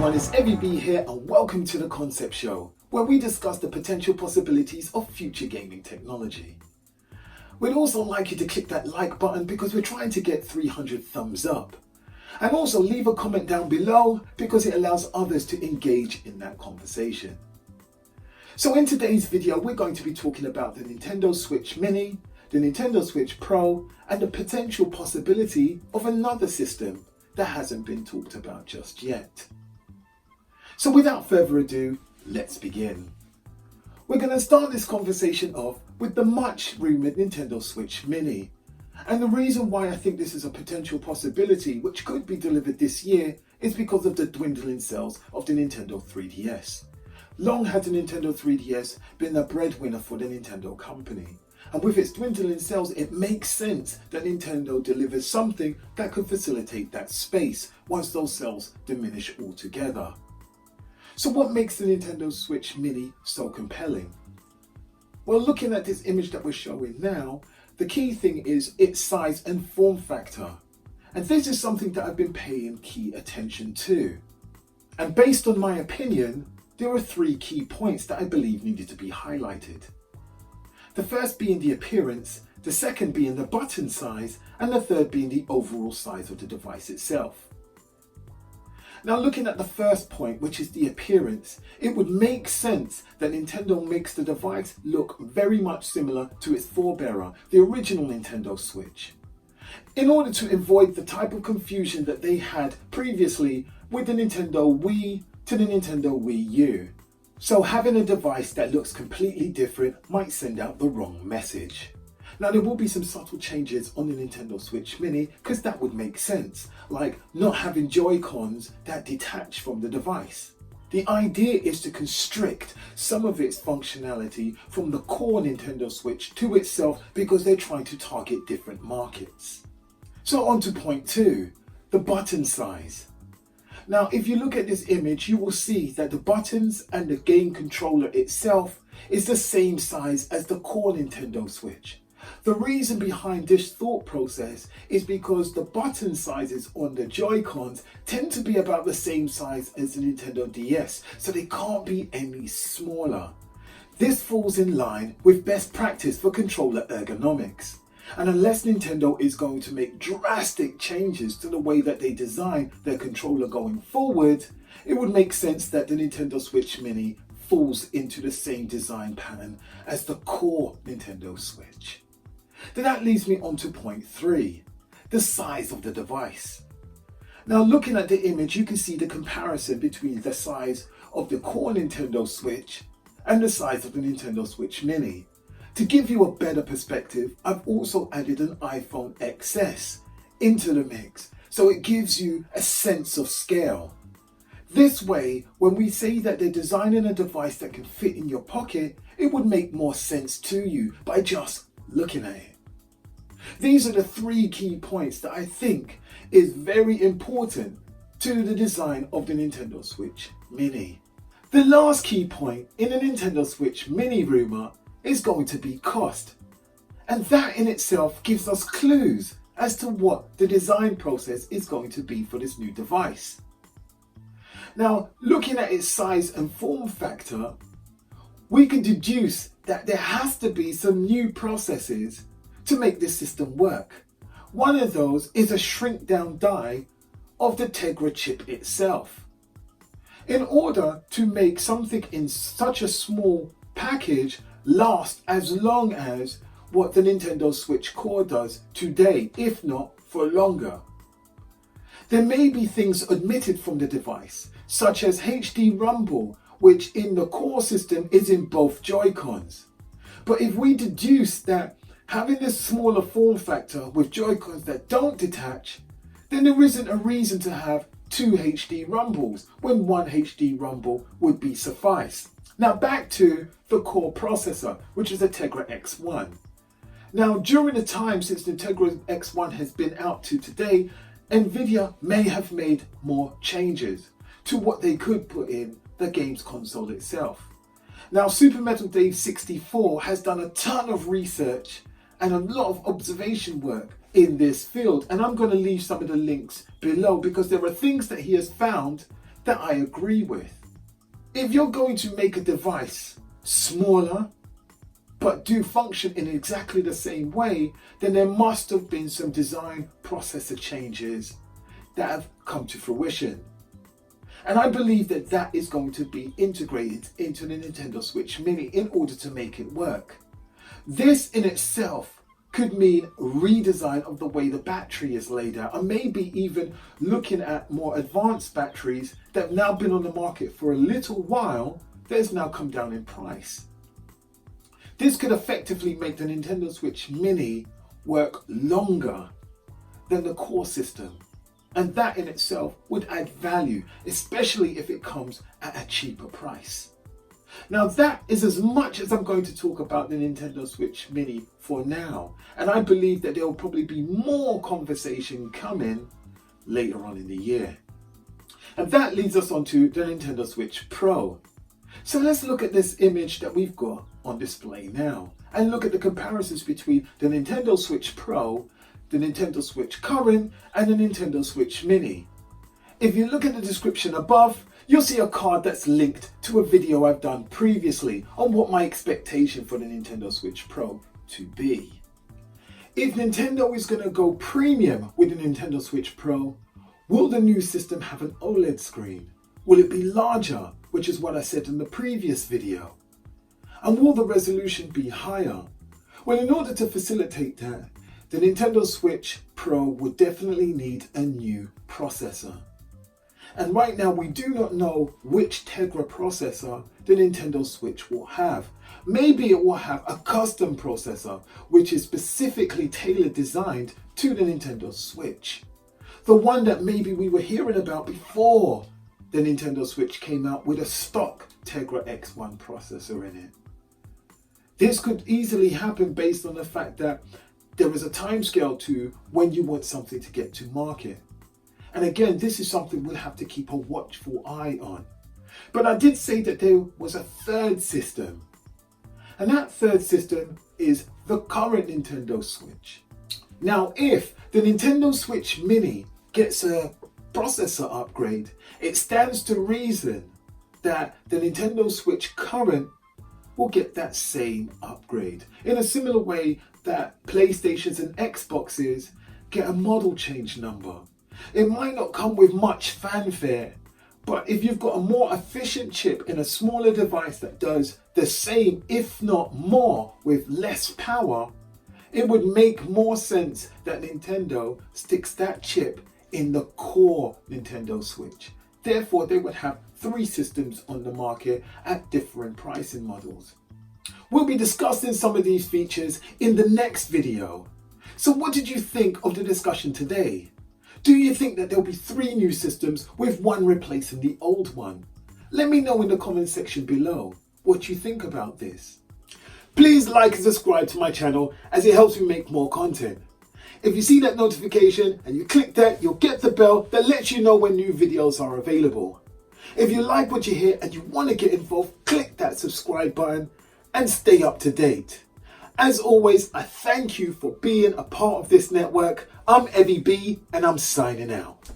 everyone, it's EvVB here and welcome to the Concept Show, where we discuss the potential possibilities of future gaming technology. We'd also like you to click that like button because we're trying to get 300 thumbs up. And also leave a comment down below because it allows others to engage in that conversation. So in today's video, we're going to be talking about the Nintendo Switch Mini, the Nintendo Switch Pro, and the potential possibility of another system that hasn't been talked about just yet. So without further ado, let's begin. We're going to start this conversation off with the much rumoured Nintendo Switch Mini. And the reason why I think this is a potential possibility which could be delivered this year is because of the dwindling sales of the Nintendo 3DS. Long had the Nintendo 3DS been the breadwinner for the Nintendo company. And with its dwindling sales, it makes sense that Nintendo delivers something that could facilitate that space once those sales diminish altogether. So what makes the Nintendo Switch Mini so compelling? Well, looking at this image that we're showing now, the key thing is its size and form factor. And this is something that I've been paying key attention to. And based on my opinion, there are three key points that I believe needed to be highlighted. The first being the appearance, the second being the button size, and the third being the overall size of the device itself. Now looking at the first point, which is the appearance, it would make sense that Nintendo makes the device look very much similar to its forebearer, the original Nintendo Switch, in order to avoid the type of confusion that they had previously with the Nintendo Wii to the Nintendo Wii U. So having a device that looks completely different might send out the wrong message. Now there will be some subtle changes on the Nintendo Switch Mini because that would make sense, like not having Joy-Cons that detach from the device. The idea is to constrict some of its functionality from the core Nintendo Switch to itself because they're trying to target different markets. So on to point 2, the button size. Now, if you look at this image, you will see that the buttons and the game controller itself is the same size as the core Nintendo Switch. The reason behind this thought process is because the button sizes on the Joy-Cons tend to be about the same size as the Nintendo DS, so they can't be any smaller. This falls in line with best practice for controller ergonomics. And unless Nintendo is going to make drastic changes to the way that they design their controller going forward, it would make sense that the Nintendo Switch Mini falls into the same design pattern as the core Nintendo Switch. Then that leads me on to point 3, the size of the device. Now looking at the image, you can see the comparison between the size of the core Nintendo Switch and the size of the Nintendo Switch Mini. To give you a better perspective, I've also added an iPhone XS into the mix, so it gives you a sense of scale. This way, when we say that they're designing a device that can fit in your pocket, it would make more sense to you by just looking at it. These are the three key points that I think is very important to the design of the Nintendo Switch Mini. The last key point in the Nintendo Switch Mini rumor is going to be cost. And that in itself gives us clues as to what the design process is going to be for this new device. Now, looking at its size and form factor, we can deduce that there has to be some new processes to make this system work. One of those is a shrink down die of the Tegra chip itself. In order to make something in such a small package last as long as what the Nintendo Switch Core does today, if not for longer. There may be things omitted from the device, such as HD rumble, which in the core system is in both Joy-Cons. But if we deduce that having this smaller form factor with Joy-Cons that don't detach, then there isn't a reason to have 2 HD rumbles when 1 HD rumble would be suffice. Now back to the core processor, which is a Tegra X1. Now during the time since the Tegra X1 has been out to today, Nvidia may have made more changes to what they could put in the games console itself. Now Super Metal Dave 64 has done a ton of research and a lot of observation work in this field, and I'm going to leave some of the links below because there are things that he has found that I agree with. If you're going to make a device smaller, but do function in exactly the same way, then there must have been some design processor changes that have come to fruition. And I believe that that is going to be integrated into the Nintendo Switch Mini in order to make it work. This in itself could mean redesign of the way the battery is laid out, and maybe even looking at more advanced batteries that have now been on the market for a little while that has now come down in price. This could effectively make the Nintendo Switch Mini work longer than the core system, and that in itself would add value, especially if it comes at a cheaper price. Now that is as much as I'm going to talk about the Nintendo Switch Mini for now, and I believe that there will probably be more conversation coming later on in the year. And that leads us on to the Nintendo Switch Pro. So let's look at this image that we've got on display now and look at the comparisons between the Nintendo Switch Pro, the Nintendo Switch Current and the Nintendo Switch Mini. If you look at the description above, you'll see a card that's linked to a video I've done previously on what my expectation for the Nintendo Switch Pro to be. If Nintendo is going to go premium with the Nintendo Switch Pro, will the new system have an OLED screen? Will it be larger, which is what I said in the previous video? And will the resolution be higher? Well, in order to facilitate that, the Nintendo Switch Pro would definitely need a new processor. And right now we do not know which Tegra processor the Nintendo Switch will have. Maybe it will have a custom processor which is specifically tailored designed to the Nintendo Switch. The one that maybe we were hearing about before the Nintendo Switch came out with a stock Tegra X1 processor in it. This could easily happen based on the fact that there is a timescale to when you want something to get to market. And again, this is something we'll have to keep a watchful eye on. But I did say that there was a third system. And that third system is the current Nintendo Switch. Now, if the Nintendo Switch Mini gets a processor upgrade, it stands to reason that the Nintendo Switch Current will get that same upgrade in a similar way that PlayStations and Xboxes get a model change number. It might not come with much fanfare, but if you've got a more efficient chip in a smaller device that does the same, if not more, with less power, it would make more sense that Nintendo sticks that chip in the core Nintendo Switch. Therefore, they would have 3 systems on the market at different pricing models. We'll be discussing some of these features in the next video. So what did you think of the discussion today? Do you think that there'll be 3 new systems with one replacing the old one? Let me know in the comment section below what you think about this. Please like and subscribe to my channel as it helps me make more content. If you see that notification and you click that, you'll get the bell that lets you know when new videos are available. If you like what you hear and you want to get involved, click that subscribe button and stay up to date. As always, I thank you for being a part of this network. I'm EvVB and I'm signing out.